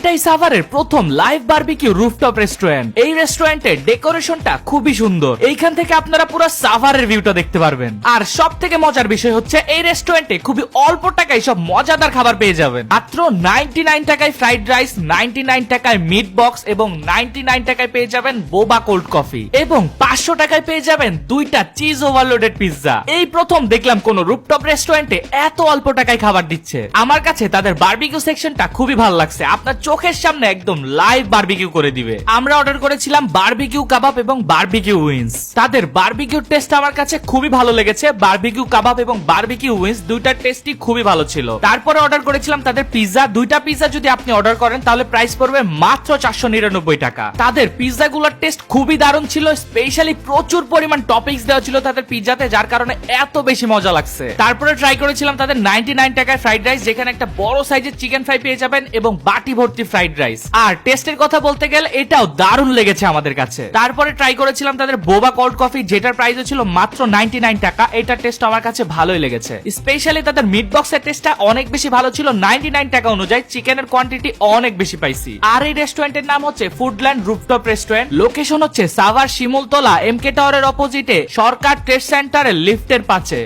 এটাই সাভারের প্রথম লাইভ বারবিকিউ রুফটপ রেস্টুরেন্ট। এই রেস্টুরেন্টের ডেকোরেশনটা খুবই সুন্দর। এইখান থেকে আপনারা পুরো সাভারের ভিউটা দেখতে পারবেন। আর সব থেকে মজার বিষয় হচ্ছে এই রেস্টুরেন্টে খুবই অল্প টাকায় সব মজাদার খাবার পেয়ে যাবেন। মাত্র 99 টাকায় ফ্রাইড রাইস, 99 টাকায় মিট বক্স এবং 99 টাকায় পেয়ে যাবেন বোবা কোল্ড কফি এবং 500 টাকায় পেয়ে যাবেন দুইটা চিজ ওভারলোডেড পিৎজা। এই প্রথম দেখলাম কোন রুফটপ রেস্টুরেন্টে এত অল্প টাকায় খাবার দিচ্ছে। আমার কাছে তাদের বারবিকিউ সেকশনটা খুবই ভালো লাগছে। আপনার চোখের সামনে একদম লাইভ বারবিকিউ করে দিবে। আমরা অর্ডার করেছিলাম বারবিকিউ কাবাব এবং বারবিকিউ উইংস। তাদের বারবিকিউ টেস্ট আমার কাছে খুবই ভালো লেগেছে। বারবিকিউ কাবাব এবং বারবিকিউ উইংস দুইটার টেস্টই খুবই ভালো ছিল। তারপরে অর্ডার করেছিলাম তাদের পিৎজা। দুইটা পিৎজা যদি আপনি অর্ডার করেন তাহলে প্রাইস পড়বে মাত্র 499 টাকা। তাদের পিৎজা গুলোর টেস্ট খুবই দারুণ ছিল। স্পেশালি প্রচুর পরিমাণ টপিংস দেওয়া ছিল তাদের পিৎজাতে, যার কারণে এত বেশি মজা লাগছে। তারপরে ট্রাই করেছিলাম তাদের 99 টাকায় ফ্রাইড রাইস, যেখানে একটা বড় সাইজের চিকেন ফ্রাই পেয়ে যাবেন এবং বাটি ভর্তি ফ্রাইড রাইস। আর টেস্টের কথা বলতে গেলে এটাও দারুণ লেগেছে আমাদের কাছে। তারপরে ট্রাই করেছিলাম তাদের বোবা কোল্ড কফি, যেটার প্রাইস ছিল মাত্র 99 টাকা। এটার টেস্ট আমার কাছে ভালোই লেগেছে। স্পেশালি তাদের মিট বক্সের টেস্টটা অনেক বেশি ভালো ছিল। 99 টাকা অনুযায়ী চিকেনের কোয়ান্টিটি অনেক বেশি পাইছি। আর এই রেস্টুরেন্টের নাম হচ্ছে ফুডল্যান্ড রুফটপ রেস্টুরেন্ট। লোকেশন হচ্ছে সাভার শিমুলতলা MK টাওয়ারের অপোজিটে সরকার ট্রেড সেন্টারের লিফটের পাশে।